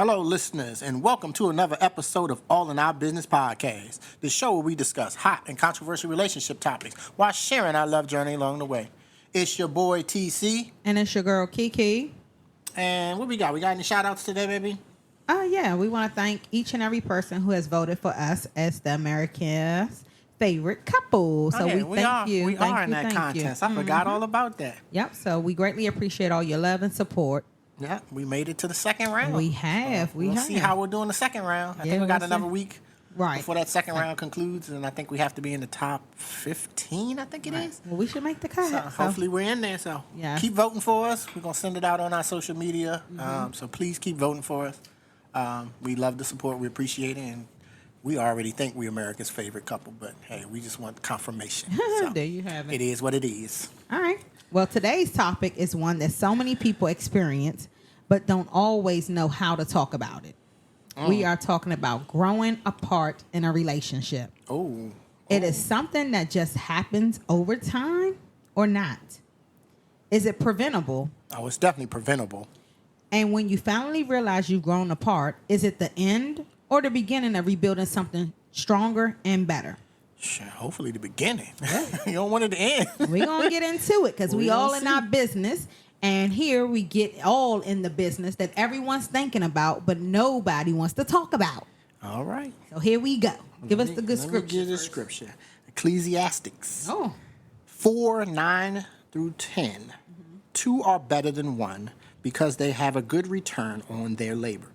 Hello, listeners, and welcome to another episode of All in Our Business Podcast, the show where we discuss hot and controversial relationship topics while sharing our love journey along the way. It's your boy, TC. And it's your girl, Kiki. And what we got? We got any shout-outs today, baby? Yeah, we want to thank each and every person who has voted for us as the America's favorite couple. So we thank you. We are in that contest. I forgot all about that. Yep, so we greatly appreciate all your love and support. Yeah, we made it to the second round. We have. We'll see how we're doing the second round. I think we got another week before that second round concludes, and I think we have to be in the top 15, I think it is. Well, we should make the cut. So hopefully we're in there. So keep voting for us. We're going to send it out on our social media. So please keep voting for us. We love the support. We appreciate it. And we already think we're America's favorite couple, but hey, we just want confirmation. So there you have it. It is what it is. All right. Well, today's topic is one that so many people experience, but don't always know how to talk about it. We are talking about growing apart in a relationship. It is something that just happens over time or not. Is it preventable? Oh, it's definitely preventable. And when you finally realize you've grown apart, is it the end or the beginning of rebuilding something stronger and better? Sure, hopefully the beginning. You don't want it to end. We're going to get into it because we all in our business. And here we get all in the business that everyone's thinking about, but nobody wants to talk about. All right. So here we go. Give us the good scripture. Let me give the scripture. Ecclesiastes 4:9 through 10. Two are better than one because they have a good return on their labor.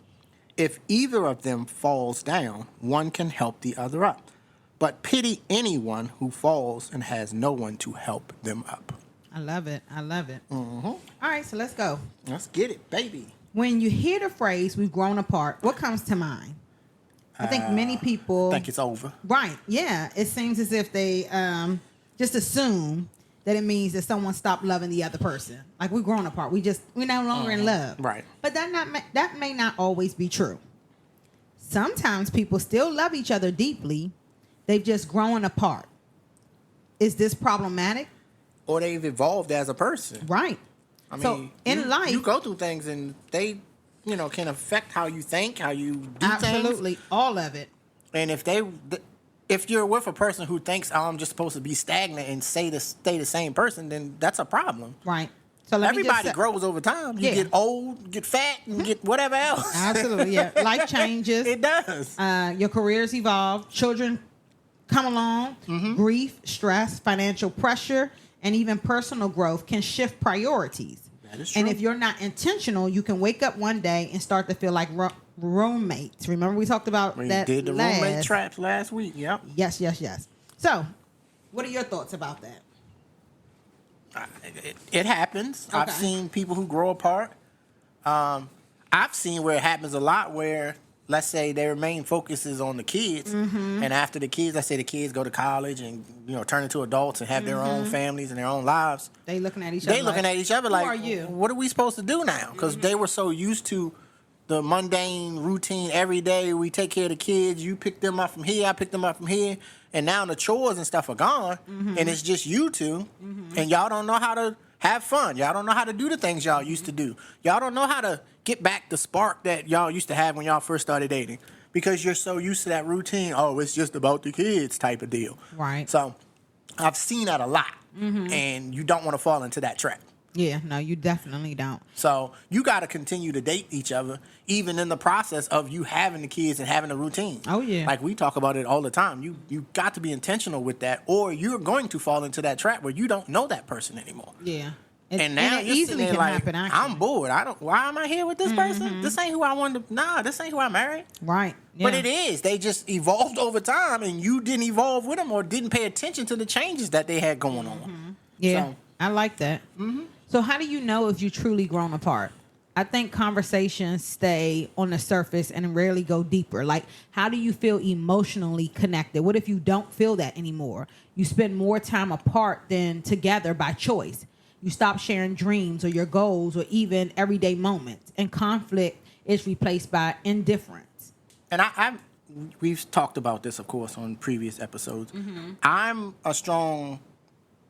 If either of them falls down, one can help the other up. But pity anyone who falls and has no one to help them up. I love it. I love it. All right, so let's go. Let's get it, baby. When you hear the phrase, we've grown apart, what comes to mind? I think many people... think it's over. Right, yeah. It seems as if they just assume that it means that someone stopped loving the other person. Like, we've grown apart. We're no longer in love. Right. But that may not always be true. Sometimes people still love each other deeply. They've just grown apart. Is this problematic? Or they've evolved as a person. Right. I mean, so in life, you go through things and they, can affect how you think, how you do things. Absolutely, all of it. And if you're with a person who thinks, I'm just supposed to be stagnant and stay the same person, then that's a problem. Right. So everybody grows over time. You get old, get fat, and get whatever else. Absolutely, yeah. Life changes. It does. Your careers evolve. Children come along. Grief, stress, financial pressure, and even personal growth can shift priorities. That is true. And if you're not intentional, you can wake up one day and start to feel like roommates. Remember we talked about that? We did the roommate traps last week. Yep. Yes. So, what are your thoughts about that? It happens. Okay. I've seen people who grow apart. I've seen where it happens a lot where, let's say, their main focus is on the kids. And after the kids, let's say the kids go to college and, turn into adults and have their own families and their own lives. They looking at each other like, who are you? What are we supposed to do now? Because they were so used to the mundane routine every day. We take care of the kids. You pick them up from here. I pick them up from here. And now the chores and stuff are gone. And it's just you two. And y'all don't know how to have fun. Y'all don't know how to do the things y'all used to do. Y'all don't know how to get back the spark that y'all used to have when y'all first started dating. Because you're so used to that routine. Oh, it's just about the kids type of deal. Right. So I've seen that a lot. And you don't want to fall into that trap. Yeah, no, you definitely don't. So you got to continue to date each other, even in the process of you having the kids and having a routine. Oh, yeah. Like we talk about it all the time. You got to be intentional with that, or you're going to fall into that trap where you don't know that person anymore. Yeah. And now it easily can happen, actually. I'm bored. Why am I here with this person? This ain't who I wanted to. Nah, this ain't who I married. Right. Yeah. But it is. They just evolved over time, and you didn't evolve with them or didn't pay attention to the changes that they had going on. Yeah, so, I like that. So how do you know if you truly grown apart? I think conversations stay on the surface and rarely go deeper. Like, how do you feel emotionally connected? What if you don't feel that anymore? You spend more time apart than together by choice. You stop sharing dreams or your goals or even everyday moments. And conflict is replaced by indifference. And we've talked about this, of course, on previous episodes. I'm a strong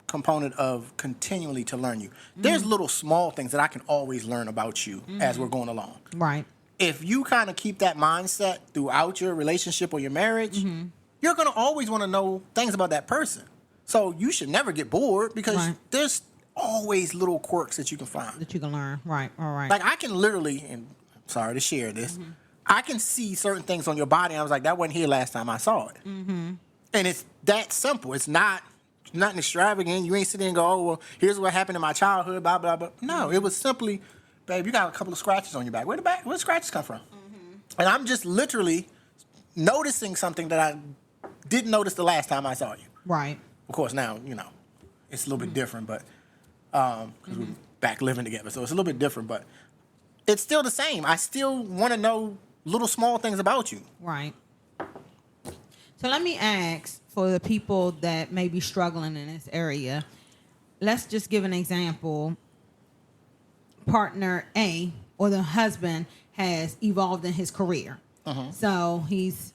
component of continually to learn you. There's little small things that I can always learn about you as we're going along. Right. if you kind of keep that mindset throughout your relationship or your marriage, you're going to always want to know things about that person. So you should never get bored because there's always little quirks that you can find. That you can learn. Right. All right. Like I can literally, and I'm sorry to share this, I can see certain things on your body. And I was like, that wasn't here last time I saw it. And it's that simple. It's not nothing extravagant. You ain't sitting there and go, oh, well, here's what happened in my childhood, blah, blah, blah. No, it was simply, babe, you got a couple of scratches on your back. Where the scratches come from? And I'm just literally noticing something that I didn't notice the last time I saw you. Right. Of course, now, it's a little bit different, but because we're back living together, so it's a little bit different, but it's still the same. I still want to know little small things about you. Right. So let me ask for the people that may be struggling in this area. Let's just give an example. Partner A or the husband has evolved in his career. So he's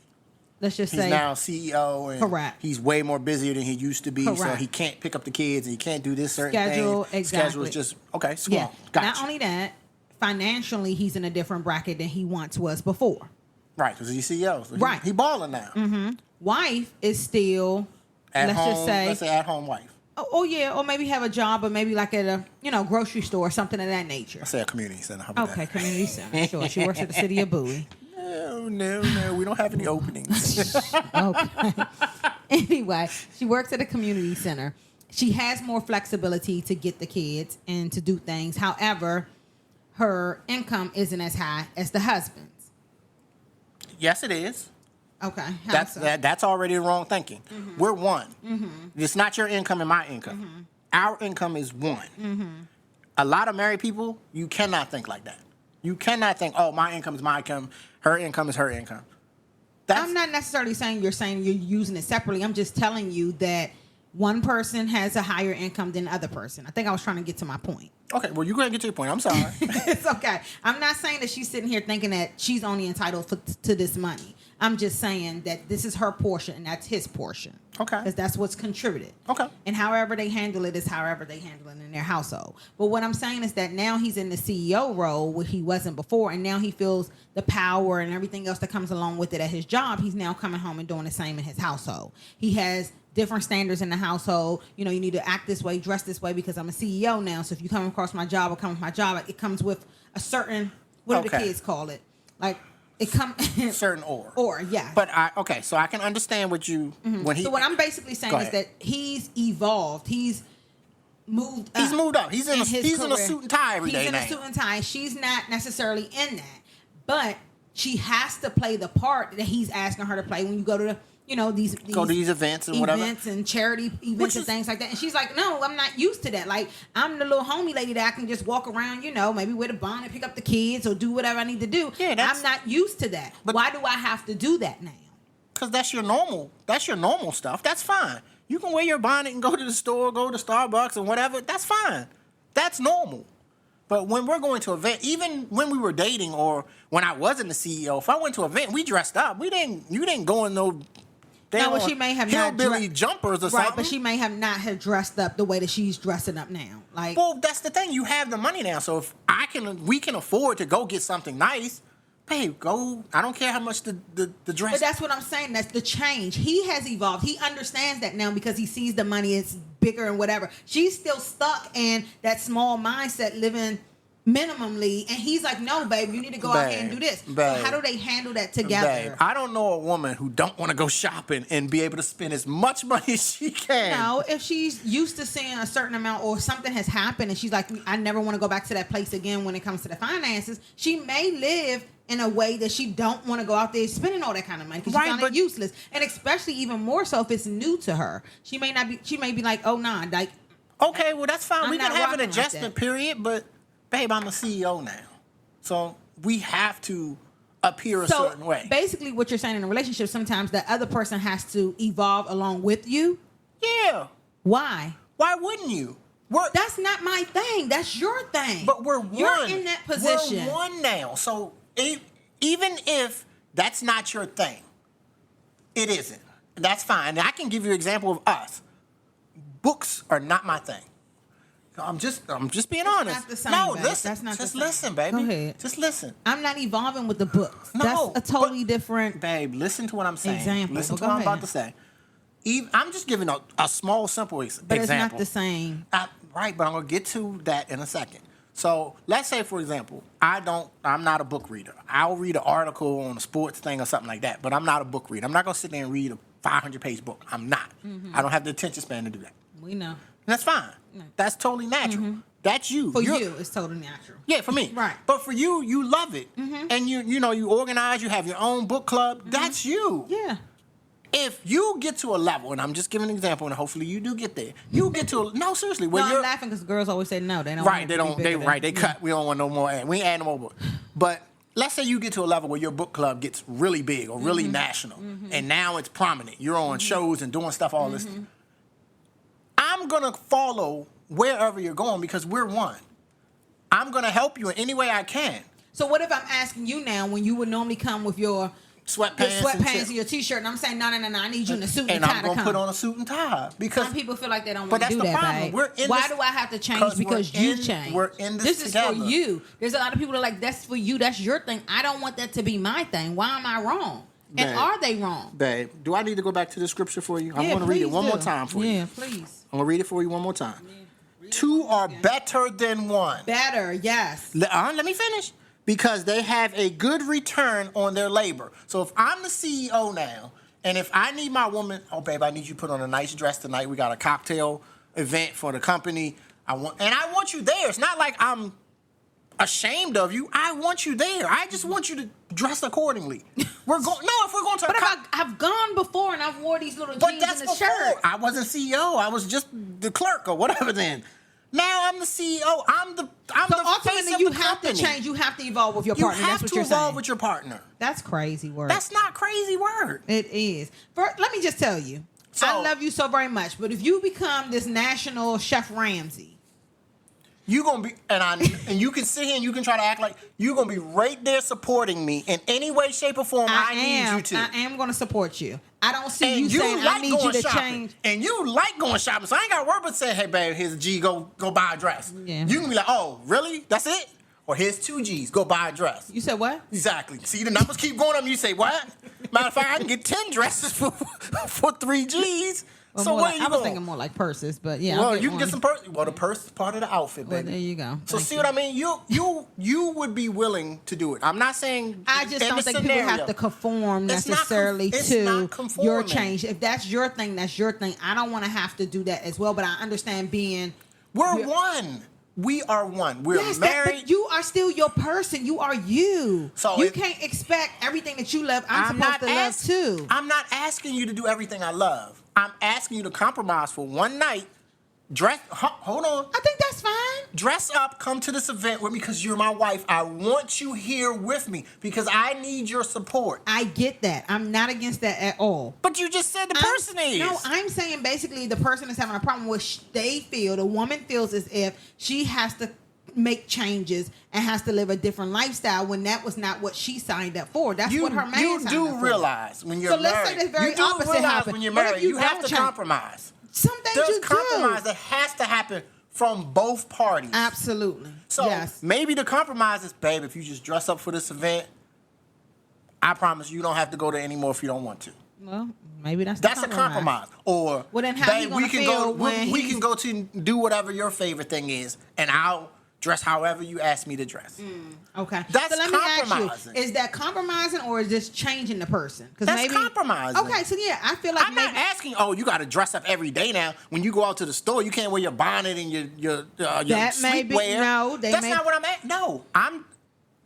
now CEO and correct. He's way more busier than he used to be. Correct. So he can't pick up the kids and he can't do this certain schedule. thing. Exactly. Schedule is just okay. Yeah. Gotcha. Not only that, financially he's in a different bracket than he once was before. Right, because he's CEO. So right. He balling now. Wife is still let's say at home wife. Oh yeah, or maybe have a job, or maybe like at a grocery store or something of that nature. I say a community center. Okay, community center. Sure, she works at the city of Bowie. No, we don't have any openings. Okay. Anyway, she works at a community center. She has more flexibility to get the kids and to do things. However, her income isn't as high as the husband's. Yes, it is. Okay. That's already the wrong thinking. We're one. It's not your income and my income. Our income is one. A lot of married people, you cannot think like that. You cannot think, oh, my income is my income, her income is her income. I'm not necessarily saying you're using it separately. I'm just telling you that one person has a higher income than the other person. I think I was trying to get to my point. Okay, well, you're going to get to your point. I'm sorry. It's okay. I'm not saying that she's sitting here thinking that she's only entitled to this money. I'm just saying that this is her portion and that's his portion. Okay. Because that's what's contributed. Okay. And however they handle it is however they handle it in their household. But what I'm saying is that now he's in the CEO role where he wasn't before, and now he feels the power and everything else that comes along with it at his job. He's now coming home and doing the same in his household. He has different standards in the household. You need to act this way, dress this way because I'm a CEO now. So if you come across my job or come with my job, it comes with a certain, what do the kids call it? Like, it comes certain yeah. But so I can understand what you when he. So what I'm basically saying is that he's evolved. He's moved up. He's moved up. He's in a suit and tie every day now. He's in a suit and tie. She's not necessarily in that, but she has to play the part that he's asking her to play when you go to the. These go to these events and whatever. Events and charity events and things like that. And she's like, no, I'm not used to that. Like, I'm the little homie lady that I can just walk around, maybe with a bonnet, pick up the kids or do whatever I need to do. Yeah, I'm not used to that. But why do I have to do that now? Because that's your normal stuff. That's fine. You can wear your bonnet and go to the store, go to Starbucks and whatever. That's fine. That's normal. But when we're going to an event, even when we were dating or when I wasn't the CEO, if I went to an event, we dressed up. You didn't go in no... she may have hillbilly jumpers or something. Right, but she may have not have dressed up the way that she's dressing up now. Like, well, that's the thing. You have the money now, so if we can afford to go get something nice, babe, go. I don't care how much the dress. But that's what I'm saying. That's the change. He has evolved. He understands that now because he sees the money is bigger and whatever. She's still stuck in that small mindset, living minimally, and he's like, no, babe, you need to go out here and do this. So how do they handle that together? Babe, I don't know a woman who don't want to go shopping and be able to spend as much money as she can. No, if she's used to seeing a certain amount or something has happened and she's like, I never want to go back to that place again when it comes to the finances, she may live in a way that she don't want to go out there spending all that kind of money because she found it useless. And especially even more so if it's new to her. She may be like, oh, nah, like, okay, well, that's fine. We can have an adjustment period, but babe, I'm a CEO now. So we have to appear a certain way. Basically, what you're saying in a relationship, sometimes the other person has to evolve along with you. Yeah. Why? Why wouldn't you? That's not my thing. That's your thing. But we're one. You're in that position. We're one now. So even if that's not your thing, it isn't. That's fine. I can give you an example of us. Books are not my thing. I'm just being honest. Not the same, no, babe. listen. That's not just the same. listen, baby. Go ahead. Just listen. I'm not evolving with the books. No, That's a totally different babe, listen to what I'm saying. example. Listen to Well, what I'm go about to say. I'm just giving a small, simple but example. it's not the same. Right, but I'm going to get to that in a second. So let's say, for example, I'm not a book reader. I'll read an article on a sports thing or something like that, but I'm not a book reader. I'm not going to sit there and read a 500-page book. I'm not. I don't have the attention span to do that. We know. And that's fine. That's totally natural. That's you. For you, it's totally natural. Yeah, for me. Right. But for you, you love it. And you organize, you have your own book club. That's you. Yeah. If you get to a level, and I'm just giving an example, and hopefully you do get there. You get to no, seriously. No, I'm laughing because girls always say no. They don't. Right, they don't. They cut. We don't want no more. We ain't add no more books. But let's say you get to a level where your book club gets really big or really national, and now it's prominent. You're on shows and doing stuff. All this. I'm gonna follow wherever you're going because we're one. I'm gonna help you in any way I can. So what if I'm asking you now when you would normally come with your sweatpants and your t-shirt, and I'm saying no, I need you in a suit and tie. tie. And I'm gonna put on a suit and tie because some people feel like they don't but want to that's do the that. problem. Babe. We're in Why this- do I have to change because you changed? We're in this is together. for you. There's a lot of people that are like, that's for you. That's your thing. I don't want that to be my thing. Why am I wrong? Babe, and are they wrong? Babe, do I need to go back to the scripture for you? I'm Yeah, going to read it one please more do. time for you. Yeah, please. I'm going to read it for you one more time. Yeah. Two are better than one. Better, yes. Let me finish. Because they have a good return on their labor. So if I'm the CEO now, and if I need my woman, oh, babe, I need you to put on a nice dress tonight. We got a cocktail event for the company. I want you there. It's not like I'm ashamed of you. I want you there. I just want you to dress accordingly. If we're going to But I've gone before and I've wore these little jeans and a shirt. I wasn't CEO. I was just the clerk or whatever then. Now I'm the CEO. I'm the face of you the have company. to change. You have to evolve with your You partner. have That's what to you're evolve saying. with your partner. That's crazy work. That's not crazy work. It is. Let me just tell you. I love you so very much, but if you become this national Chef Ramsay, you gonna be and you can sit here and you can try to act like you're gonna be right there supporting me in any way, shape, or form. I need you to. I am gonna support you. I don't see and you saying like I need you to shopping. change. And you like going shopping, so I ain't got word but say, hey babe, here's a G, go buy a dress. Yeah. You can be like, oh, really? That's it? Or here's 2 G's, go buy a dress. You said what? Exactly. See, the numbers keep going up. You say, what? Matter of fact, I can get 10 dresses for 3 G's. Well, so where you I was going? thinking more like purses, but yeah. Well, you can get some purse. Well, the purse is part of the outfit, baby. Well, there you go. So Thank see you. what I mean? You would be willing to do it. I'm not saying I just in don't the think scenario. people have to conform It's not necessarily it's to not conforming. your change. If that's your thing, that's your thing. I don't want to have to do that as well, but I understand being. We're one. We are one. We're Yes, married. but you are still your person. You are you. So you can't expect everything that you love. I'm supposed to love too. I'm not asking you to do everything I love. I'm asking you to compromise for one night. Hold on. I think that's fine. Dress up, come to this event with me because you're my wife. I want you here with me because I need your support. I get that. I'm not against that at all. But you just said the person is. No, I'm saying basically the person is having a problem with they feel, the woman feels as if she has to make changes and has to live a different lifestyle when that was not what she signed up for. That's what her man signed up for. You do realize when you're married. So let's say the very opposite happens. When you're What if married, you you have don't to change? compromise. Some things There's you compromise do. that has to happen from both parties. Absolutely. So yes. maybe the compromise is, babe, if you just dress up for this event, I promise you don't have to go there anymore if you don't want to. Well, maybe that's a compromise. Or, well, then how babe, you gonna we can feel go. when We can go to do whatever your favorite thing is, and I'll dress however you ask me to dress. Okay. That's so let me compromising. ask you, is that compromising or is this changing the person? That's compromising. Okay, so yeah, I feel like I'm not asking. Oh, you got to dress up every day now. When you go out to the store, you can't wear your bonnet and your that may be, sleepwear. no, that's not what I'm at. No,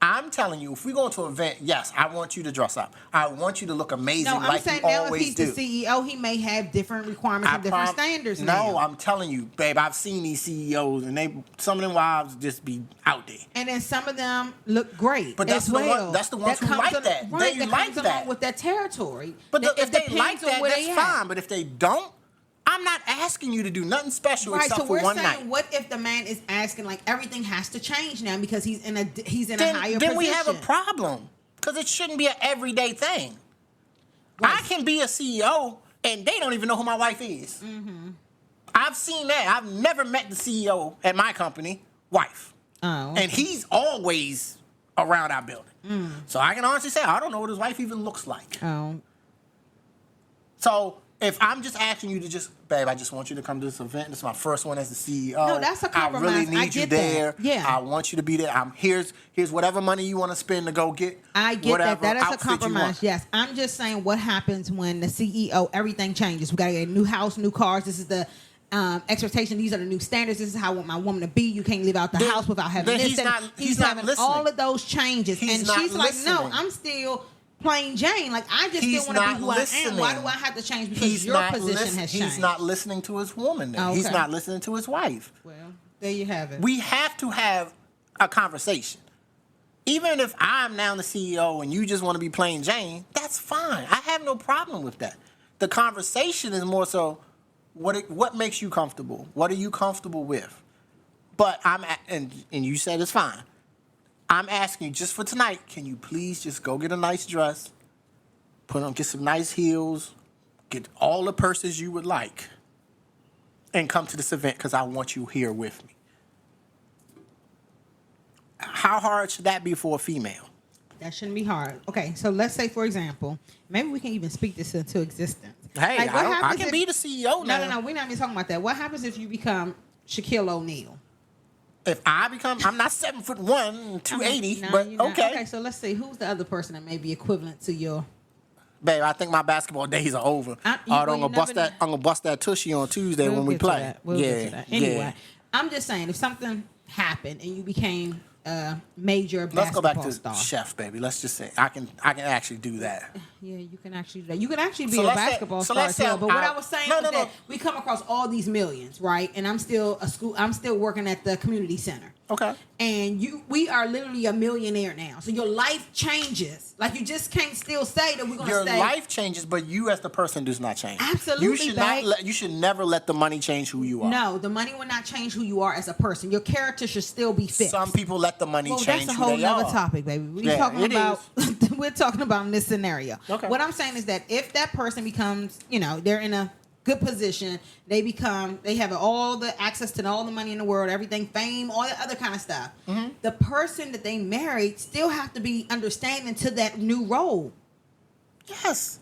I'm telling you, if we go to an event, yes, I want you to dress up. I want you to look amazing No, I'm like saying you now if always he's do. the CEO, he may have different requirements and different standards now. No, I'm telling you, babe, I've seen these CEOs and some of them wives just be out there. And then some of them look great. But that's as well. that's the ones who comes like on- that. Right, They that like comes that. along with that territory. But if they depends like on that, where that's they at. fine. But if they don't, I'm not asking you to do nothing special Right, except so for we're one saying, night. what if the man is asking like everything has to change now because he's in a higher Then position? we have a problem because it shouldn't be an everyday thing. Right. I can be a CEO and they don't even know who my wife is. Mm-hmm. I've seen that. I've never met the CEO at my company, wife. Oh. Okay. And he's always around our building. So I can honestly say, I don't know what his wife even looks like. Oh. So if I'm just asking you to babe, I just want you to come to this event. This is my first one as the CEO. No, that's a compromise. I really need you there. That. Yeah. I want you to be there. Here's whatever money you want to spend to go get. I get that. That is a outfit you compromise. want. Yes. I'm just saying what happens when the CEO, everything changes. We got to get a new house, new cars. This is the expectation. These are the new standards. This is how I want my woman to be. You can't leave out the house without having this. He's not having listening. all of those changes. He's and not she's listening. like, no, I'm still plain Jane. Like, I just still want to be who I am. Why do I have to change? Because your position has changed. He's not listening to his woman. Then. Okay. He's not listening to his wife. Well, there you have it. We have to have a conversation. Even if I'm now the CEO and you just want to be plain Jane, that's fine. I have no problem with that. The conversation is more so, what makes you comfortable? What are you comfortable with? But and you said it's fine. I'm asking you just for tonight, can you please just go get a nice dress, get some nice heels, get all the purses you would like, and come to this event because I want you here with me. How hard should that be for a female? That shouldn't be hard. Okay, so let's say, for example, maybe we can even speak this into existence. Hey, like, I can be the CEO now. No, we're not even talking about that. What happens if you become Shaquille O'Neal? If I become, I'm not 7'1", 280, but okay. Okay, so let's see, who's the other person that may be equivalent to your... Babe, I think my basketball days are over. I'm gonna bust that tushy on Tuesday when we play. We'll get to that. Anyway, I'm just saying, if something happened and you became major basketball Let's go back to star. chef, baby. Let's just say I can actually do that. Yeah, you can actually do that. You can actually be a basketball star too. But what I was saying was that we come across all these millions, right? And I'm still working at the community center. Okay. And we are literally a millionaire now. So your life changes. Like, you just can't still say that we're going to stay. Your life changes, but you as the person does not change. Absolutely, you should never let the money change who you are. No, the money will not change who you are as a person. Your character should still be fixed. Some people let the money change who they are. That's a whole other topic, baby. We're talking about in this scenario. Okay. What I'm saying is that if that person becomes, they're in a good position, they have all the access to all the money in the world, everything, fame, all that other kind of stuff. Mm-hmm. The person that they married still have to be understanding to that new role. Yes.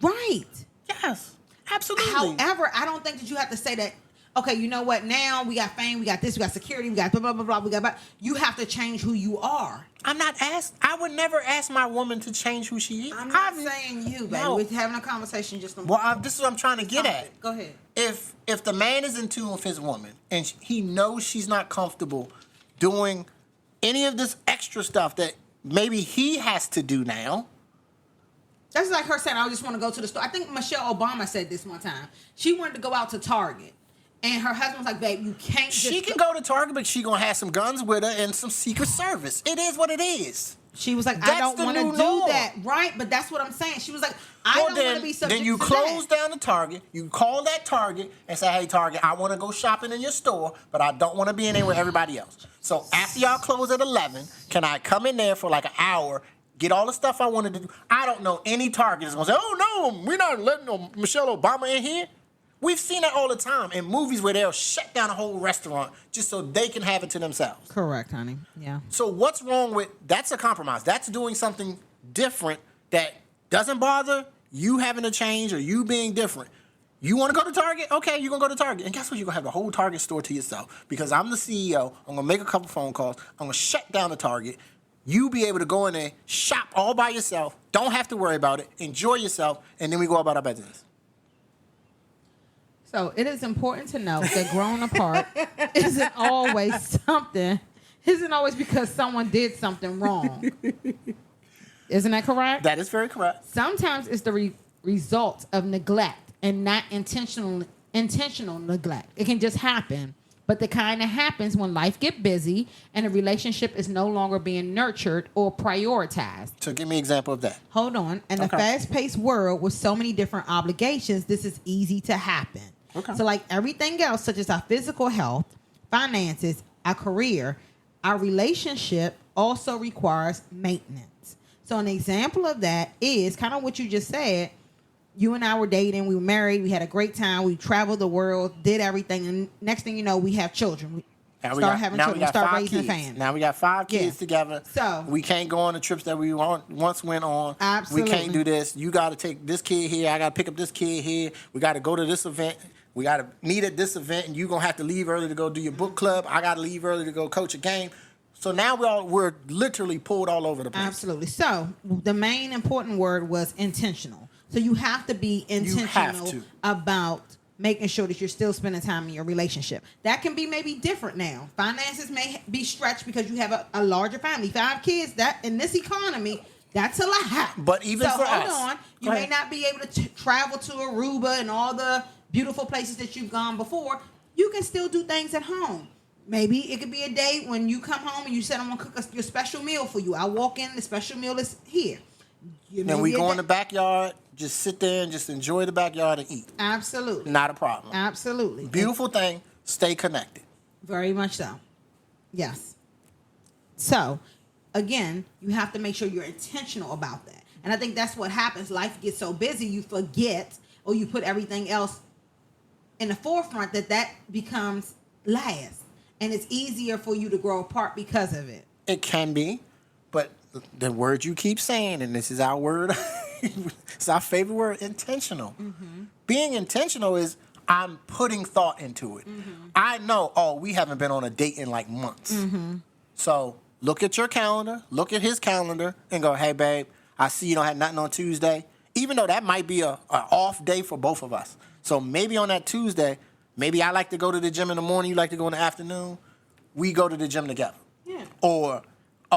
Right. Yes. Absolutely. However, I don't think that you have to say that, okay, you know what, now we got fame, we got this, we got security, we got blah, blah, blah, blah, we got blah. You have to change who you are. I would never ask my woman to change who she is. I'm not saying you, baby. No. We're having a conversation just on... Well, this is what I'm trying to get at. Go ahead. If the man is in tune with his woman and he knows she's not comfortable doing any of this extra stuff that maybe he has to do now... That's like her saying, I just want to go to the store. I think Michelle Obama said this one time. She wanted to go out to Target. And her husband was like, babe, you can't just... She can go to Target, but she going to have some guns with her and some Secret Service. It is what it is. She was like, I don't want to do that. Right? But that's what I'm saying. She was like, I don't want to be subject to that. Then you close down the Target. You call that Target and say, hey, Target, I want to go shopping in your store, but I don't want to be in there with everybody else. So after y'all close at 11, can I come in there for like an hour, get all the stuff I wanted to do? I don't know any Target that's going to say, oh, no, we're not letting no Michelle Obama in here. We've seen that all the time in movies where they'll shut down a whole restaurant just so they can have it to themselves. Correct, honey. Yeah. So what's wrong with... That's a compromise. That's doing something different that doesn't bother you having to change or you being different. You want to go to Target? Okay, you're going to go to Target. And guess what? You're going to have the whole Target store to yourself because I'm the CEO. I'm going to make a couple phone calls. I'm going to shut down the Target. You be able to go in there, shop all by yourself, don't have to worry about it, enjoy yourself, and then we go about our business. So it is important to note that growing apart isn't always because someone did something wrong. Isn't that correct? That is very correct. Sometimes it's the result of neglect and not intentional neglect. It can just happen, but the kind that happens when life gets busy and a relationship is no longer being nurtured or prioritized. So give me an example of that. Hold on. In a fast-paced world with so many different obligations, this is easy to happen. Okay. So like everything else, such as our physical health, finances, our career, our relationship also requires maintenance. So an example of that is kind of what you just said. you and I were dating, we were married, we had a great time, we traveled the world, did everything, and next thing you know, we have children. Having children, start raising a family. Now we got 5 kids together. So we can't go on the trips that we once went on. Absolutely. We can't do this. You got to take this kid here. I got to pick up this kid here. We got to go to this event. We got to meet at this event, and you're going to have to leave early to go do your book club. I got to leave early to go coach a game. So now we're literally pulled all over the place. Absolutely. So the main important word was intentional. So you have to be intentional about making sure that you're still spending time in your relationship. That can be maybe different now. Finances may be stretched because you have a larger family. 5 kids, that in this economy, that's a lot. But even for us. Hold on. You may not be able to travel to Aruba and all the beautiful places that you've gone before. You can still do things at home. Maybe it could be a day when you come home and you said, I'm going to cook your special meal for you. I walk in, the special meal is here. Then we go in the backyard, just sit there and just enjoy the backyard and eat. Absolutely. Not a problem. Absolutely. Beautiful thing, stay connected. Very much so. Yes. So, again, you have to make sure you're intentional about that. And I think that's what happens. Life gets so busy, you forget or you put everything else in the forefront that becomes last. And it's easier for you to grow apart because of it. It can be, but the word you keep saying, and this is our word, it's our favorite word, intentional. Mm-hmm. Being intentional is I'm putting thought into it. Mm-hmm. I know, we haven't been on a date in like months. Mm-hmm. So look at your calendar, look at his calendar, and go, hey, babe, I see you don't have nothing on Tuesday. Even though that might be a off day for both of us. So maybe on that Tuesday, maybe I like to go to the gym in the morning, you like to go in the afternoon. We go to the gym together. Yeah. Or,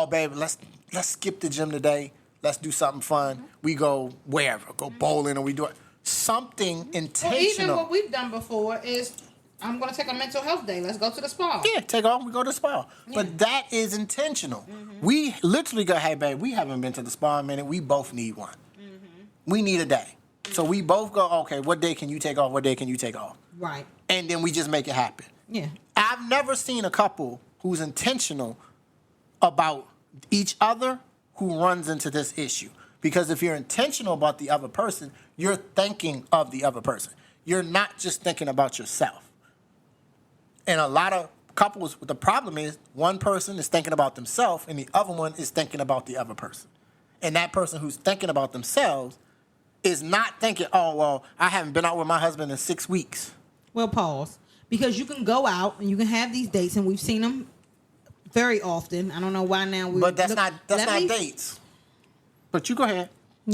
babe, let's skip the gym today. Let's do something fun. Mm-hmm. We go wherever, go bowling, or we do something intentional. Well, even what we've done before is, I'm going to take a mental health day. Let's go to the spa. Yeah, take off. We go to the spa. Yeah. But that is intentional. Mm-hmm. We literally go, hey, babe, we haven't been to the spa in a minute. We both need one. Mm-hmm. We need a day. Mm-hmm. So we both go, okay, what day can you take off? What day can you take off? Right. And then we just make it happen. Yeah. I've never seen a couple who's intentional about each other who runs into this issue. Because if you're intentional about the other person, you're thinking of the other person. You're not just thinking about yourself. And a lot of couples, the problem is one person is thinking about themselves and the other one is thinking about the other person. And that person who's thinking about themselves is not thinking, I haven't been out with my husband in 6 weeks. Well, pause. Because you can go out and you can have these dates, and we've seen them very often. I don't know why now we. But that's not dates. But you go ahead.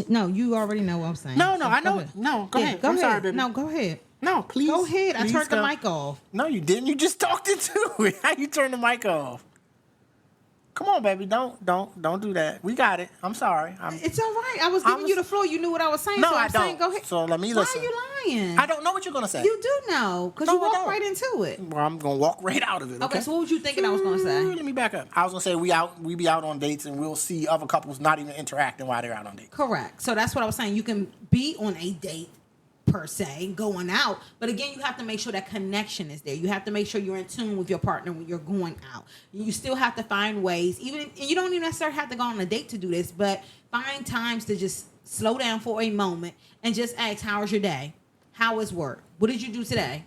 No, you already know what I'm saying. No, I know. No, go ahead. Go I'm ahead. sorry, baby. No, go ahead. No, please. Go ahead. Please I turned the mic off. No, you didn't. You just talked into it. How you turn the mic off? Come on, baby. Don't do that. We got it. I'm sorry. It's all right. I was giving you the floor. You knew what I was saying. No, so I don't. Saying, go ahead. So let me listen. Why are you lying? I don't know what you're going to say. You do know, because you walked right into it. Well, I'm going to walk right out of it. Okay, so what was you thinking I was going to say? Let me back up. I was going to say we be out on dates and we'll see other couples not even interacting while they're out on dates. Correct. So that's what I was saying. You can be on a date per se, going out, but again, you have to make sure that connection is there. You have to make sure you're in tune with your partner when you're going out. You still have to find ways, and you don't even necessarily have to go on a date to do this, but find times to just slow down for a moment and just ask, how was your day? How was work? What did you do today?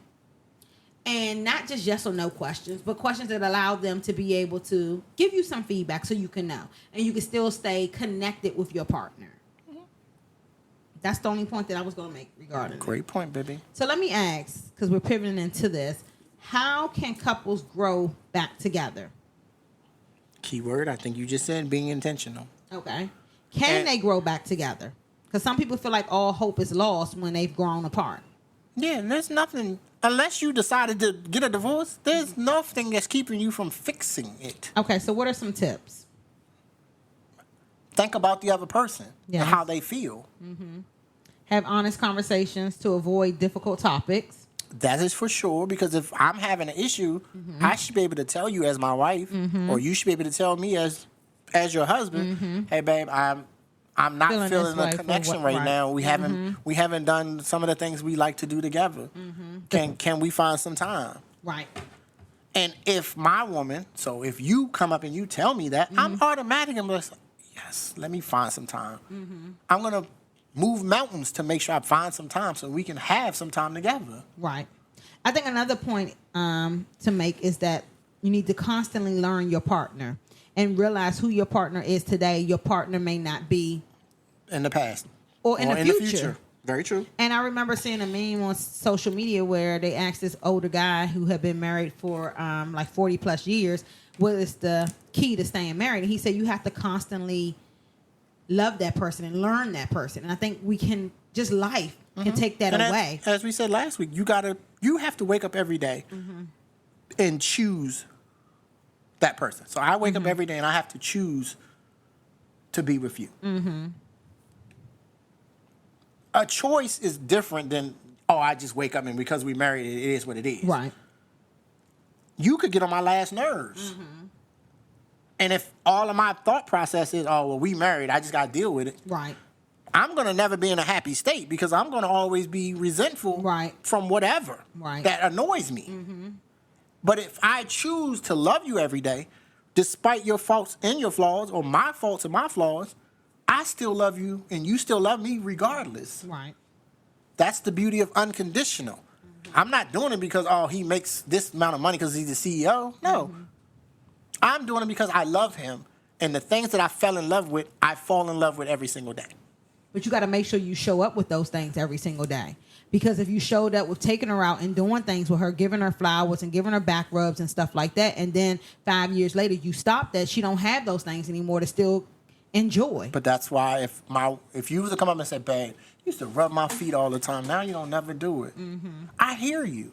And not just yes or no questions, but questions that allow them to be able to give you some feedback so you can know, and you can still stay connected with your partner. That's the only point that I was going to make regarding it. Great point, baby. So let me ask, because we're pivoting into this, how can couples grow back together? Keyword, I think you just said being intentional. Okay. Can they grow back together? Because some people feel like all hope is lost when they've grown apart. Yeah, there's nothing, unless you decided to get a divorce, there's nothing that's keeping you from fixing it. Okay, so what are some tips? Think about the other person and how they feel. Mm-hmm. Have honest conversations to avoid difficult topics. That is for sure, because if I'm having an issue, I should be able to tell you as my wife, or you should be able to tell me as your husband, hey babe, I'm not feeling a connection right now. We haven't done some of the things we like to do together. Can we find some time? Right. And if my woman, so if you come up and you tell me that, I'm automatically going to be like, yes, let me find some time. I'm going to move mountains to make sure I find some time so we can have some time together. Right. I think another point to make is that you need to constantly learn your partner and realize who your partner is today. Your partner may not be in the past or in the future. Very true. And I remember seeing a meme on social media where they asked this older guy who had been married for like 40 plus years, what is the key to staying married? And he said you have to constantly love that person and learn that person. And I think we can, just life can take that away. As we said last week, you have to wake up every day and choose that person. So I wake up every day and I have to choose to be with you. A choice is different than, I just wake up and because we married, it is what it is. Right. You could get on my last nerves. And if all of my thought process is, we married, I just got to deal with it. Right. I'm going to never be in a happy state because I'm going to always be resentful from whatever that annoys me. But if I choose to love you every day, despite your faults and your flaws, or my faults and my flaws, I still love you and you still love me regardless. Right. That's the beauty of unconditional. I'm not doing it because, he makes this amount of money because he's the CEO. No. I'm doing it because I love him. And the things that I fell in love with, I fall in love with every single day. But you got to make sure you show up with those things every single day. Because if you showed up with taking her out and doing things with her, giving her flowers and giving her back rubs and stuff like that, and then 5 years later you stop that, she don't have those things anymore to still enjoy. But that's why if you was to come up and say, babe, you used to rub my feet all the time. Now you don't never do it. I hear you.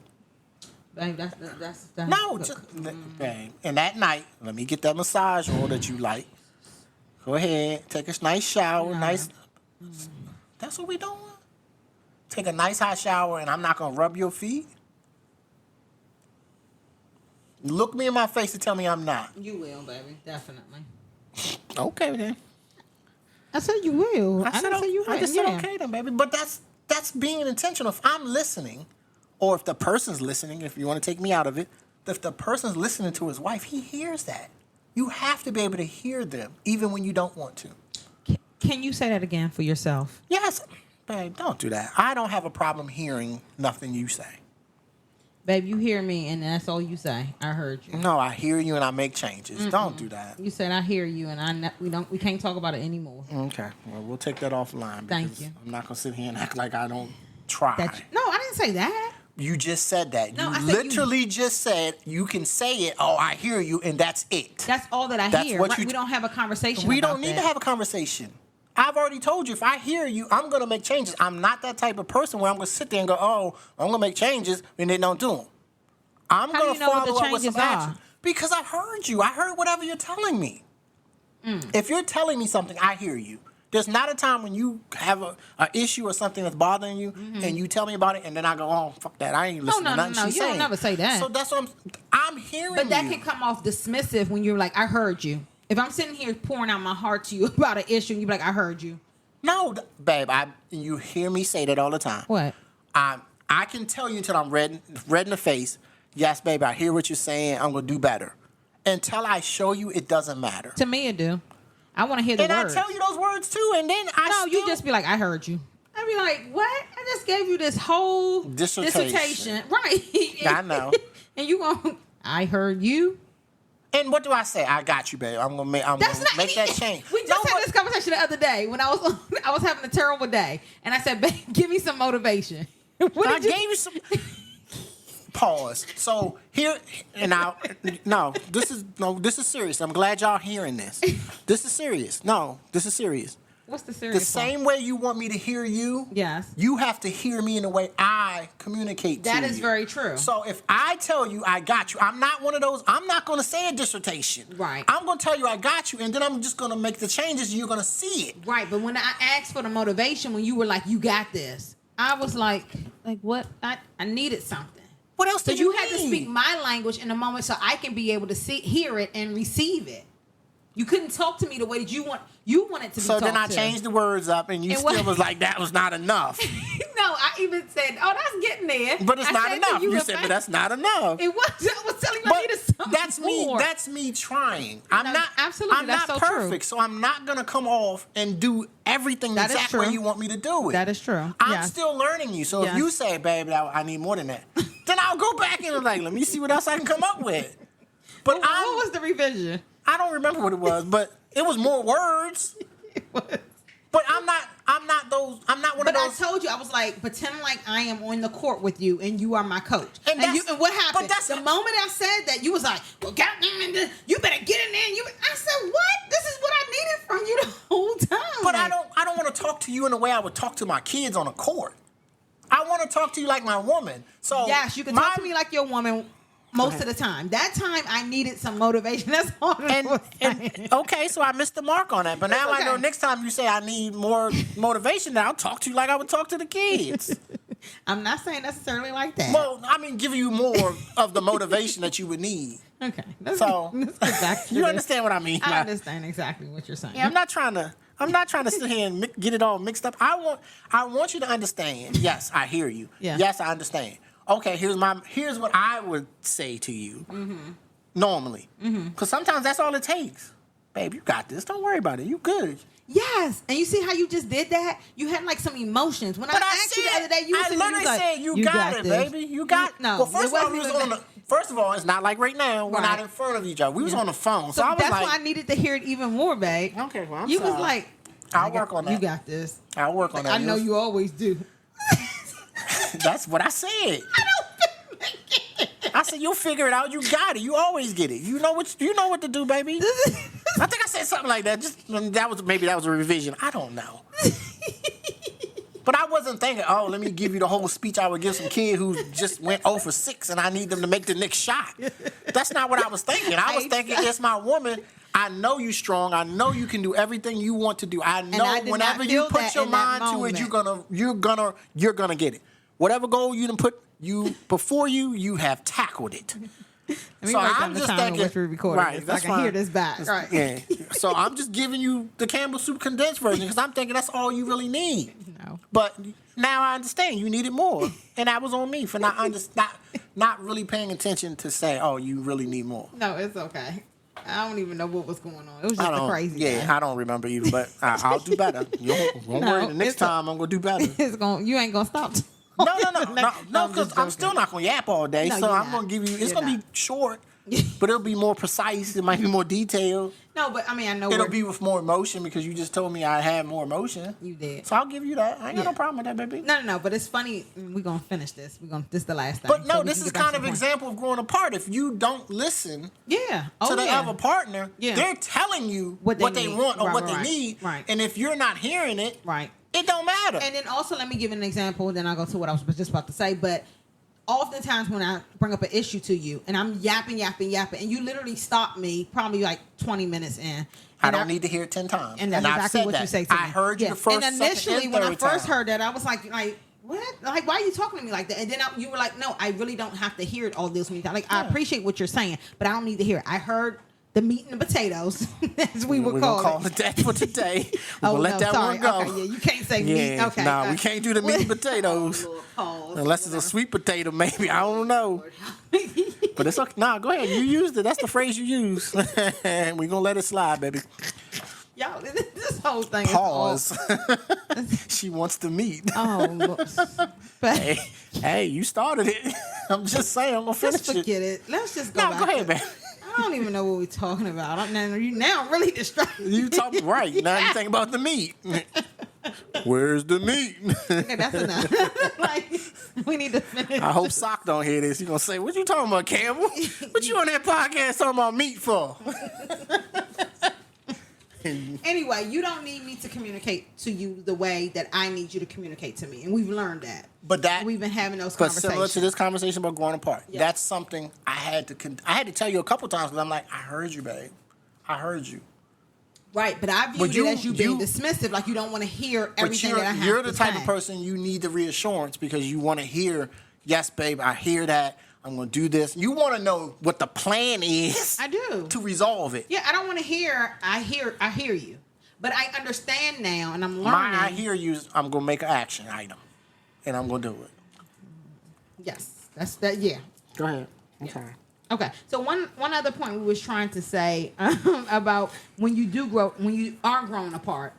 Babe, that's no, babe. And that night, let me get that massage oil that you like. Go ahead, take a nice shower, That's what we doing. Take a nice hot shower, and I'm not gonna rub your feet. Look me in my face and tell me I'm not. You will, baby, definitely. Okay then. I said you will. I said you will. I just said okay then, baby. But that's being intentional. If I'm listening, or if the person's listening, if you want to take me out of it, if the person's listening to his wife, he hears that. You have to be able to hear them, even when you don't want to. Can you say that again for yourself? Yes. Babe, don't do that. I don't have a problem hearing nothing you say. Babe, you hear me, and that's all you say. I heard you. No, I hear you, and I make changes. Don't do that. You said I hear you, and we can't talk about it anymore. Okay, well, we'll take that offline. Thank you. I'm not gonna sit here and act like I don't try. No, I didn't say that. You just said that. No, you literally just said you can say it. I hear you, and that's it. That's all that I hear. We don't have a conversation. We don't need to have a conversation. I've already told you, if I hear you, I'm going to make changes. I'm not that type of person where I'm going to sit there and go, I'm going to make changes, and they don't do them. I'm going to follow up with some action. Because I heard you. I heard whatever you're telling me. If you're telling me something, I hear you. There's not a time when you have an issue or something that's bothering you, and you tell me about it, and then I go, fuck that. I ain't listening to nothing she's saying. You don't never say that. So that's what I'm hearing you. But that can come off dismissive when you're like, I heard you. If I'm sitting here pouring out my heart to you about an issue, and you be like, I heard you. No, babe, you hear me say that all the time. What? I can tell you until I'm red in the face, yes, babe, I hear what you're saying. I'm going to do better. Until I show you, it doesn't matter. To me, it do. I want to hear the words. And I tell you those words, too, and then you just be like, I heard you. I be like, what? I just gave you this whole dissertation. Right. I know. And you going, I heard you. And what do I say? I got you, babe. I'm gonna make that change. We just had this conversation the other day when I was having a terrible day, and I said, "Babe, give me some motivation." I gave you some. Pause. So here and now, this is serious. I'm glad y'all hearing this. This is serious. No, this is serious. What's the serious? The same way you want me to hear you, yes, you have to hear me in the way I communicate to you. That is very true. So if I tell you I got you, I'm not one of those, I'm not going to say a dissertation. Right. I'm going to tell you I got you, and then I'm just going to make the changes, and you're going to see it. Right, but when I asked for the motivation, when you were like, you got this, I was like what? I needed something. What else did you need? Had to speak my language in a moment so I can be able to hear it and receive it. You couldn't talk to me the way that you want it to be talked to. So then I changed the words up, and you still was like, that was not enough. No, I even said, "Oh, that's getting there." But it's I not said enough. to You said, but that's not enough. It was. I was telling you I But needed something that's me. more. That's me trying. I'm No, not absolutely, I'm that's not so true. perfect, so I'm not gonna come off and do everything That is exactly true. you want me to do it. That is true. I'm Yes. still learning you. So if Yes. you say, "Baby, I need more than that," then I'll go back and like, let me see what else I can come up with. But What was the revision? I don't remember what it was, but it was more words. But I'm not one But of I those. told you, I was like, pretend like I am on the court with you and you are my coach. And And, that's- what happened? but that's- The moment I said that, you was like, well, goddamn, you better get in there. And I said, what? This is what I needed from you the whole time. But Like, I don't want to talk to you in the way I would talk to my kids on a court. I want to talk to you like my woman. So yes, you can talk to me like your woman most of the time. That time, I needed some motivation. That's all I was saying. And okay, so I missed the mark on that. But now I okay. know next time you say I need more motivation, then I'll talk to you like I would talk to the kids. I'm not saying necessarily like that. Well, I mean, give you more of the motivation that you would need. Okay. Let's So get back to you this. understand what I mean? I Like, understand exactly what you're saying. yeah, I'm not trying to sit here and get it all mixed up. I want you to understand. Yes, I hear you. Yeah. Yes, I understand. Okay, here's what I would say to you normally. Because sometimes that's all it takes. Babe, you got this. Don't worry about it. You good. Yes, and you see how you just did that? You had like some emotions. When I asked you the other day, you I said, literally said, you got it, this. baby. You got. No, Well, first it of all, wasn't first of all, it's not like right now. We're not Right. in front of each other. We was on the phone, so So I was that's like, why I needed to hear it even more, babe. okay, well, I'm you sorry. was like, I'll work on that. You got this. I'll work on that. I know you always do. That's what I said. I said you'll figure it out. You got it. You always get it. You know what to do, baby. I think I said something like that. That was a revision. I don't know. But I wasn't thinking, oh, let me give you the whole speech I would give some kid who just went 0 for 6 and I need them to make the next shot. That's not what I was thinking. I was thinking, it's my woman. I know you strong. I know you can do everything you want to do. I know I did whenever not you feel put that your in that mind to it, moment. you're gonna get it. Whatever goal you done put before you have tackled it. Let me write down the time in which we recorded right, this so I that's can fine. hear this back. Right. Yeah. So I'm just giving you the Campbell soup condensed version because I'm thinking that's all you really need. No. But now I understand you needed more, and that was on me for not really paying attention to say, oh, you really need more. No, it's okay. I don't even know what was going on. It was just a crazy Yeah, day. I don't remember either, but I'll do better. Don't worry. The next time I'm gonna do better. You ain't gonna stop. No, I'm because just I'm still joking. not gonna yap all day. No, So you're I'm not. gonna give you. It's You're gonna be not. short, but it'll be more precise. It might be more detailed. No, but I mean, I know It'll where be with more emotion because you just told me I had more emotion. you did. So I'll give you that. I ain't got Yeah. no problem with that, baby. No, but it's funny. We're gonna finish this. This is the last thing. But no, so we this can is get back kind to of the point. example of growing apart. If you don't listen Yeah. to the other partner, Yeah. they're telling you What what they they need. want or Right, what right, they need. right. And if you're not hearing it, Right. it don't matter. And then also, let me give an example. Then I'll go to what I was just about to say. But oftentimes when I bring up an issue to you and I'm yapping, and you literally stop me probably like 20 minutes in. I And don't need to hear it 10 times. And that's I've exactly said what that. you say to me. I heard you Yeah. the first, And second, initially, and when I third first time. heard that, I was like, what? Like, why are you talking to me like that? And then you were like, no, I really don't have to hear it all this many times. Like, I appreciate what you're saying, but I don't need to hear it. I heard the meat and the potatoes, as we would We're call gonna call it. it that for today. We'll Oh, let no, that sorry. one go. Okay, yeah, you can't say meat. Yeah, Okay. nah, we can't do the meat and potatoes. Pause. Unless it's a sweet potato, maybe. I don't know. But it's okay. Nah, go ahead. You used it. That's the phrase you use. We're going to let it slide, baby. Y'all, this whole thing Pause. is She wants to meet. all... Oh, look. But Hey, you started it. I'm just saying. I'm going to finish just forget it. Let's just go No, back go ahead, to- man. I don't even know what we're talking about. Now I'm really distracted. You talking right. Now you think about the meat. Where's the meat? Okay, that's enough. Like, we need to finish. I hope Sock don't hear this. He's going to say, what you talking about, Campbell? What you on that podcast talking about meat for? Anyway, you don't need me to communicate to you the way that I need you to communicate to me. And we've learned that. We've been having those But conversations. similar to this conversation about growing apart, Yeah. that's something I had to tell you a couple times because I'm like, I heard you, babe. I heard you. Right, but I viewed it as you being dismissive, like you don't want to hear everything But that I have you're the to type say. of person you need the reassurance because you want to hear, yes, babe, I hear that. I'm going to do this. You want to know what the plan is. I do. To resolve it. Yeah, I don't want to hear, I hear you. But I understand now, and I'm learning. My I hear you is I'm going to make an action item. and I'm gonna do it. Yes, that's that. Yeah. Go ahead. I'm sorry. Okay, so one other point we was trying to say about when you are growing apart.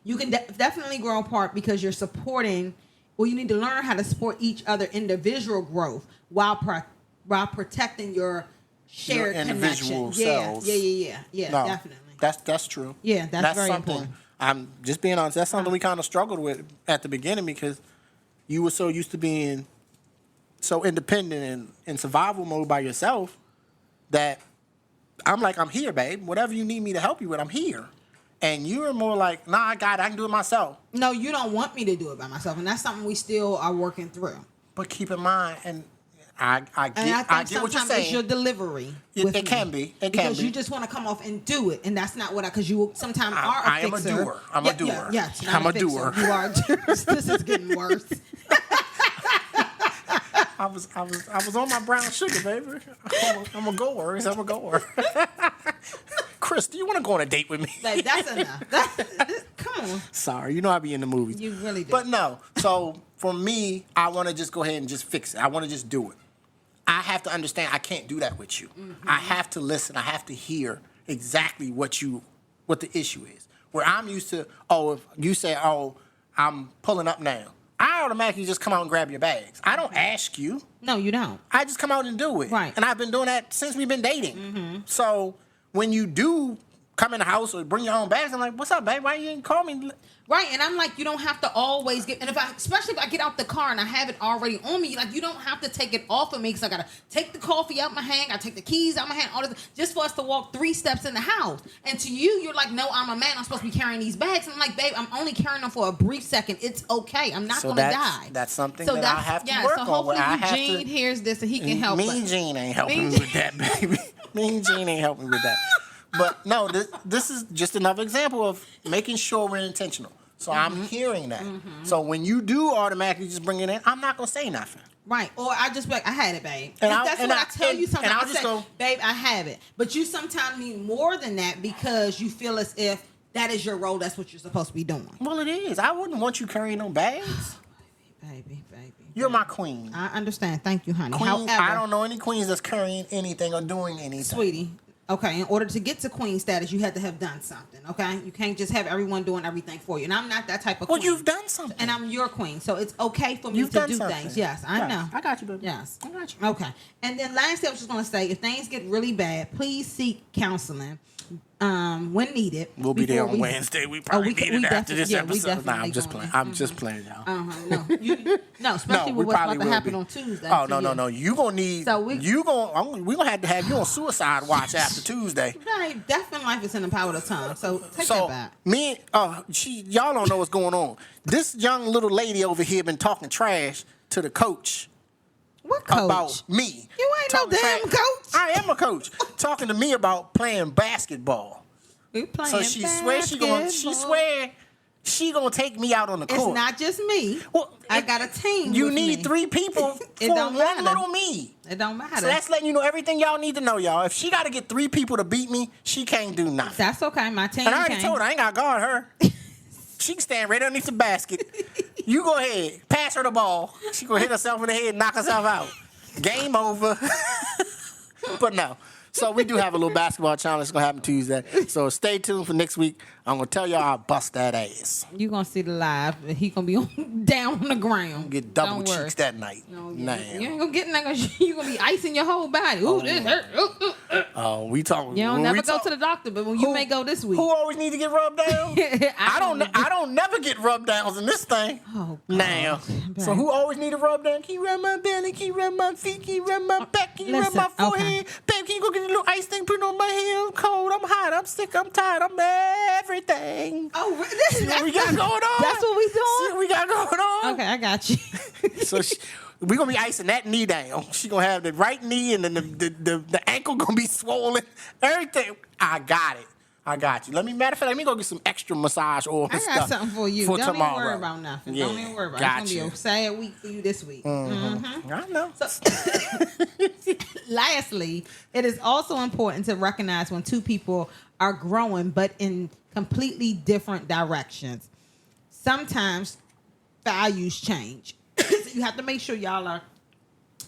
You can definitely grow apart because you're supporting. Well, you need to learn how to support each other individual growth while protecting your shared individual connection. selves. Yeah, no, definitely. That's true. Yeah, that's very something. important. I'm just being honest. That's something we kind of struggled with at the beginning because you were so used to being so independent and in survival mode by yourself that I'm like, I'm here, babe. Whatever you need me to help you with, I'm here. And you're more like, nah, I got it. I can do it myself. No, you don't want me to do it by myself, and that's something we still are working through. But keep in mind, and I get what you're saying. It's your delivery. It can be. Because you just want to come off and do it, and that's not what because you sometimes are a fixer. I am a doer. I'm a doer. Yes, I'm a doer. You are. This is getting worse. I was on my brown sugar, baby. I'm a goer. I'm a goer. Chris, do you want to go on a date with me? Like, that's enough. Come on. Sorry, you know I be in the movies. You really do. But no. So for me, I want to just go ahead and just fix it. I want to just do it. I have to understand I can't do that with you. Mm-hmm. I have to listen. I have to hear exactly what the issue is. Where I'm used to, if you say, I'm pulling up now. I automatically just come out and grab your bags. I don't ask you. No, you don't. I just come out and do it. Right. And I've been doing that since we've been dating. Mm-hmm. So when you do come in the house or bring your own bags, I'm like, what's up, babe? Why you didn't call me? Right, and I'm like, you don't have to always get, and especially if I get out the car and I have it already on me, like, you don't have to take it off of me because I got to take the coffee out my hand, I take the keys out my hand, all this, just for us to walk 3 steps in the house. And to you, you're like, no, I'm a man, I'm supposed to be carrying these bags. And I'm like, babe, I'm only carrying them for a brief second. It's okay. I'm not going to die. That's something that I have to work on. So hopefully Eugene hears this and he can help us. Me and Gene ain't helping me with that, baby. Me and Gene ain't helping me with that. But no, this is just another example of making sure we're intentional. So I'm hearing that. Mm-hmm. So when you do automatically just bring it in, I'm not going to say nothing. Right. Or I just be like, I had it, babe. And I tell you something, I'll just say, babe, I have it. But you sometimes need more than that because you feel as if that is your role. That's what you're supposed to be doing. Well, it is. I wouldn't want you carrying no bags. Baby. You're my queen. I understand. Thank you, honey. Queen, However, I don't know any queens that's carrying anything or doing anything. Sweetie. Okay, in order to get to queen status, you had to have done something, okay? You can't just have everyone doing everything for you. And I'm not that type of queen. Well, you've done something. And I'm your queen, so it's okay for me to do things. Yes, I know. I got you, baby. Yes. I got you. Okay. And then lastly, I was just going to say, if things get really bad, please seek counseling when needed. We'll be there on Wednesday. We probably need it after this episode. Nah, I'm just playing. I'm just playing, y'all. No, especially with what's about to happen on Tuesday. Oh, no. You going to need, we're going to have you on suicide watch after Tuesday. Right, death and life is in the power of the tongue. So take that back. Y'all don't know what's going on. This young little lady over here been talking trash to the coach. What coach? About me. You ain't no damn coach. I am a coach. Talking to me about playing basketball. We playing so she swears she gonna take me out on the court. It's not just me. Well, I got a team. You need 3 people for one little me. It don't matter. So that's letting you know everything y'all need to know, y'all. If she got to get 3 people to beat me, she can't do nothing. That's okay. My team. And I already told her I ain't got to guard her. She can stand right underneath the basket. You go ahead, pass her the ball. She gonna hit herself in the head and knock herself out. Game over. But no. So we do have a little basketball challenge that's going to happen Tuesday. So stay tuned for next week. I'm going to tell y'all I'll bust that ass. You're going to see the live. He going to be down on the ground. Get double cheeks that night. No, you ain't going to get nothing. You're going to be icing your whole body. Ooh, this hurt. Oh, we talking. You don't never go to the doctor, but you may go this week. Who always need to get rubbed down? I don't never get rub downs in this thing. Oh, God. Now. So who always need a rub down? Can you rub my belly? Can you rub my feet? Can you rub my back? Can you rub my forehead? Babe, can you go get a little ice thing put on my hair? I'm cold. I'm hot. I'm sick. I'm tired. I'm everything. Oh, see what we got going on? That's what we doing? See what we got going on? Okay, I got you. So we're going to be icing that knee down. She going to have the right knee and then the ankle going to be swollen. Everything. I got it. I got you. Matter of fact, let me go get some extra massage oil and stuff. I got something for you. Don't tomorrow. Even worry about nothing. Yeah, don't even worry about it. It's going to be a sad week for you this week. Mm-hmm. I know. So, lastly, it is also important to recognize when 2 people are growing, but in completely different directions. Sometimes values change. So you have to make sure y'all are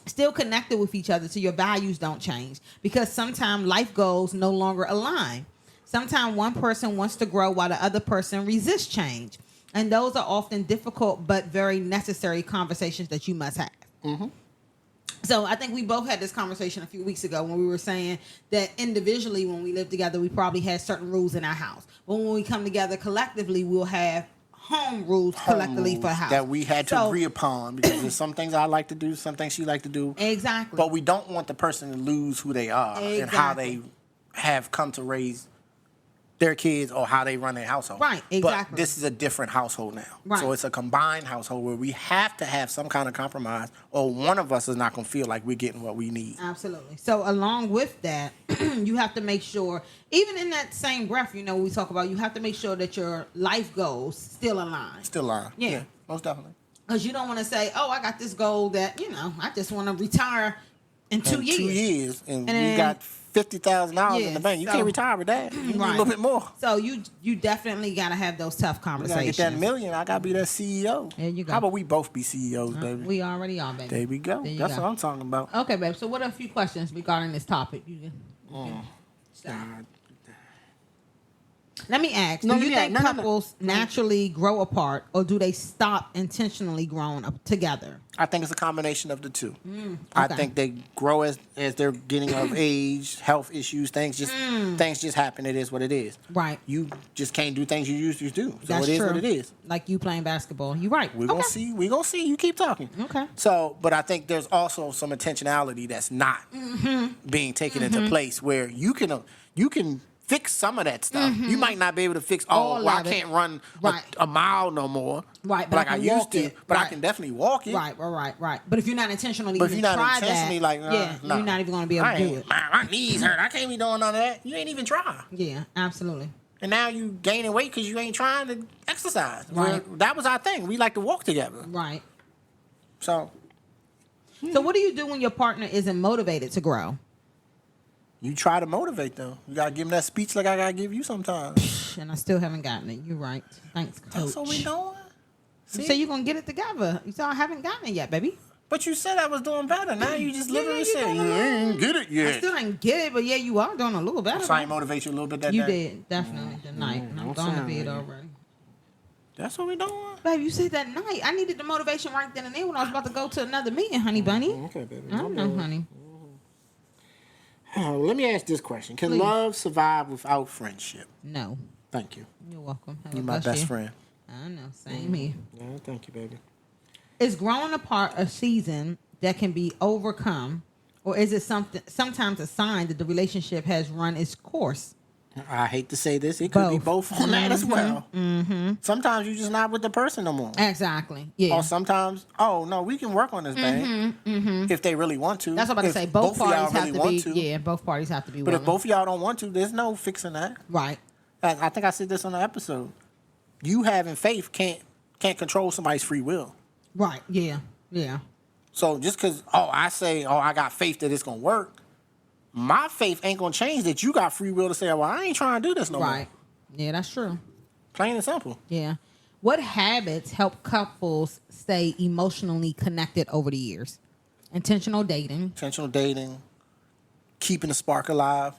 still connected with each other so your values don't change, because sometimes life goals no longer align. Sometimes one person wants to grow while the other person resists change. And those are often difficult but very necessary conversations that you must have. Mm-hmm. So I think we both had this conversation a few weeks ago when we were saying that individually, when we live together, we probably had certain rules in our house. But when we come together collectively, we'll have home rules collectively for a house. That we had to agree upon, because there's some things I like to do, some things she like to do. Exactly. But we don't want the person to lose who they are and how they have come to raise their kids or how they run their household. Right, exactly. But this is a different household now. Right. So it's a combined household where we have to have some kind of compromise, or one of us is not going to feel like we're getting what we need. Absolutely. So along with that, you have to make sure, even in that same breath, you know, we talk about, you have to make sure that your life goals still align. Still align. Yeah. Most definitely. Because you don't want to say, oh, I got this goal that, you know, I just want to retire in 2 years. 2 years. And then, we got $50,000 in the bank. You can't retire with that. You need a little bit more. So you definitely got to have those tough conversations. We got to get that million. I got to be that CEO. There you go. How about we both be CEOs, baby? We already are, baby. There we go. That's what I'm talking about. Okay, babe. So what are a few questions regarding this topic? Let me ask. Do you think couples naturally grow apart, or do they stop intentionally growing up together? I think it's a combination of the two. Okay. I think they grow as they're getting of age, health issues, things just happen. It is what it is. Right. You just can't do things you used to do. So That's it is true. what it is. Like you playing basketball. You're right. We're gonna see. We're gonna see. You keep talking. Okay. So, but I think there's also some intentionality that's not being taken into place, where you can fix some of that stuff. You might not be able to fix I can't run a mile no more. Right, but like I used to. But right. I can definitely walk it. Right. But if you're not intentionally But if you're not try intentionally that, no. you're not even going to be able to do it. My knees hurt. I can't be doing none of that. You ain't even try. Yeah, absolutely. And now you gaining weight because you ain't trying to exercise. Right. That was our thing. We like to walk together. Right. So what do you do when your partner isn't motivated to grow? you try to motivate them. You got to give them that speech like I got to give you sometimes. And I still haven't gotten it. You're right. Thanks, coach. That's what we doing. You say you're going to get it together. You said I haven't gotten it yet, baby. But you said I was doing better. Now you just literally said you ain't get it yet. I still didn't get it, but yeah, you are doing a little better. So I motivate you a little bit that You day? did, definitely, tonight. And I'm going to bed already. That's what we doing. Babe, you said that night. I needed the motivation right then and there when I was about to go to another meeting, honey bunny. Okay, baby. I don't know, honey. Let me ask this question. Can love survive without friendship? No. Thank you. You're welcome. You're my best friend. I know. Same here. Yeah, thank you, baby. Is growing apart a season that can be overcome, or is it sometimes a sign that the relationship has run its course? I hate to say this. It could be both on that as well. Mm-hmm. Sometimes you're just not with the person no more. Exactly. Yeah. Or sometimes, no, we can work on this, babe. If they really want to. That's what I'm about to say. Both parties have to be. Yeah, both parties have to be. But if both of y'all don't want to, there's no fixing that. Right. I think I said this on the episode. You having faith can't control somebody's free will. Right. Yeah. Yeah. So just because, I got faith that it's going to work, my faith ain't going to change that you got free will to say, well, I ain't trying to do this no more. Right. Yeah, that's true. Plain and simple. Yeah. What habits help couples stay emotionally connected over the years? Intentional dating. Keeping the spark alive.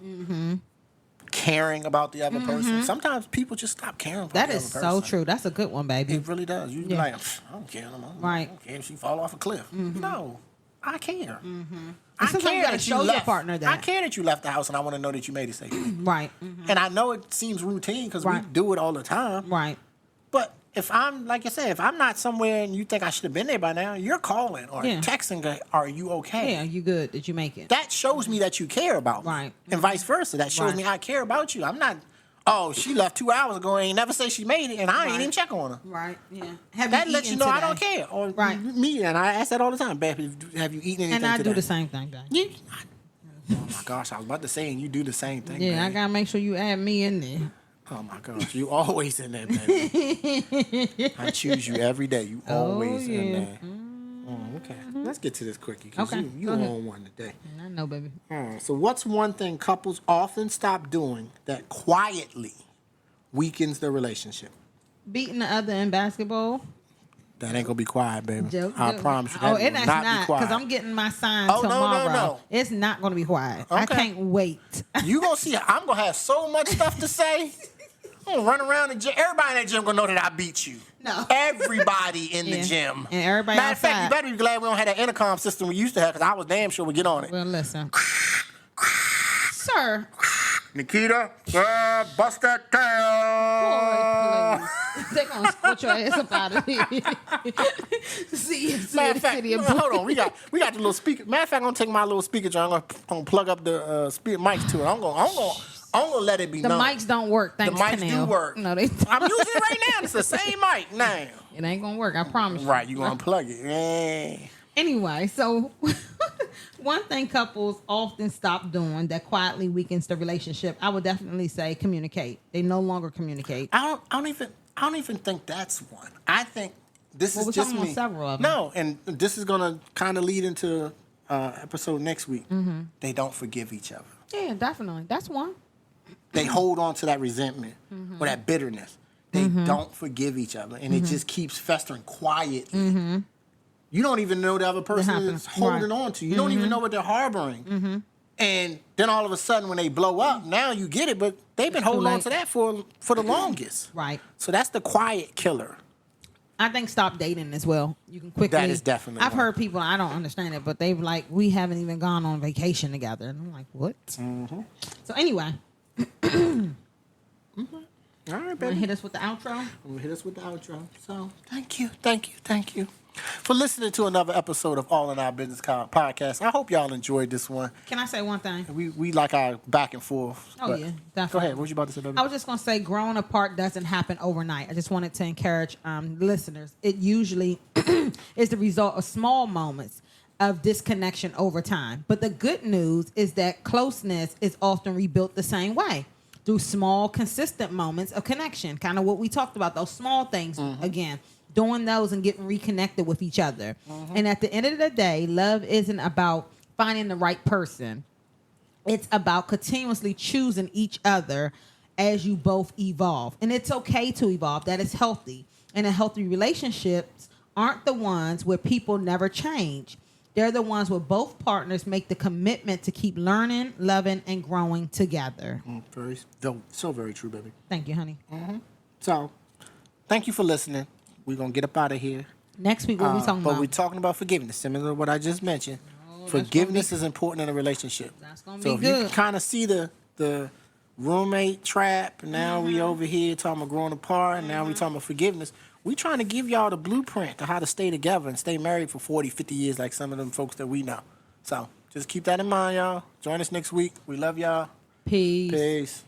Caring about the other person. Sometimes people just stop caring about the other person. That is so true. That's a good one, baby. It really does. You be like, I don't care no more. Right. I don't care if she fall off a cliff. No, I care. I care that you left. Your partner that. I care that you left the house, and I want to know that you made it safely. Right. And I know it seems routine because we do it all the time. Right. But if I'm, like I said, if I'm not somewhere and you think I should have been there by now, you're calling or texting, are you okay? Yeah, you good? Did you make it? That shows me that you care about me. Right. And vice versa. That shows me I care about you. I'm not, she left 2 hours ago and ain't never say she made it, and I ain't even check on her. Right, yeah. That lets you know I don't care. Or me, and I ask that all the time. Babe, have you eaten anything today? And I do the same thing, babe. Oh, my gosh. I was about to say, and you do the same thing, Yeah, babe. I got to make sure you add me in there. Oh, my gosh. You always in there, baby. I choose you every day. You always in there. Okay. Let's get to this quickie because you on one today. I know, baby. All right. So what's one thing couples often stop doing that quietly weakens the relationship? Beating the other in basketball. That ain't gonna be quiet, baby. Joke. I promise you. Oh, That and will that's not be not, quiet. because I'm getting my signs Oh, tomorrow. no. It's not going to be quiet. I Okay. can't wait. You gonna see? I'm gonna have so much stuff to say. I'm gonna run around the gym. Everybody in that gym gonna know that I beat you. No. Everybody in the Yeah. gym. And everybody Matter of fact, you outside. better be glad we don't have that intercom system we used to have, because I was damn sure we get on it. Well, listen. Sir. Nikita, bust that tail. Boy, please. They're going to split your ass up out of here. See Matter the of fact, city of hold on. We got the little speaker. Matter of fact, I'm gonna take my little speaker jar. I'm gonna plug up the speaker mics to it. I'm gonna let it be The known. mics don't work, thanks The mics to Neil. do work. No, they don't. I'm using it right now. It's the same mic now. It ain't going to work, I promise you. Right, you gonna plug it. Yeah. Anyway, so one thing couples often stop doing that quietly weakens the relationship, I would definitely say communicate. They no longer communicate. I don't even think that's one. I think this Well, is we're just talking me. about several of them. No, and this is gonna kind of lead into episode next week. Mm-hmm. They don't forgive each other. Yeah, definitely. That's one. They hold on to that resentment Mm-hmm. or that bitterness. They don't forgive each other, and Mm-hmm. it just keeps festering quietly. You don't even know the other person happens. is holding Right. on to. You don't even know what they're harboring. And then all of a sudden, when they blow up, now you get it. But they've been holding on late. to that for the longest. Right. So that's the quiet killer. I think stop dating as well. You can quickly. That is definitely I've one. heard people, I don't understand it, but they've like, we haven't even gone on vacation together. And I'm like, what? So anyway, All right, want to baby. hit us with the outro? We'll hit us with the outro. So thank you for listening to another episode of All in Our Business podcast. I hope y'all enjoyed this one. Can I say one thing? We like our back and forth. Oh, but yeah, Go definitely. ahead. What you about to say, baby? I was just going to say growing apart doesn't happen overnight. I just wanted to encourage listeners. It usually is the result of small moments of disconnection over time. But the good news is that closeness is often rebuilt the same way, through small, consistent moments of connection. Kind of what we talked about, those small things, again, doing those and getting reconnected with each other. And at the end of the day, love isn't about finding the right person. It's about continuously choosing each other as you both evolve. And it's okay to evolve. That is healthy. And a healthy relationships aren't the ones where people never change. They're the ones where both partners make the commitment to keep learning, loving, and growing together. So very true, baby. Thank you, honey. So thank you for listening. We're going to get up out of here. Next week, what are we talking But about? we're talking about forgiveness, similar to what I just mentioned. that's Forgiveness is important in a relationship. That's gonna So be if you good. can kind of see the roommate trap, now we over here talking about growing apart, and now we talking about forgiveness. We trying to give y'all the blueprint to how to stay together and stay married for 40, 50 years like some of them folks that we know. So just keep that in mind, y'all. Join us next week. We love y'all. Peace. Peace.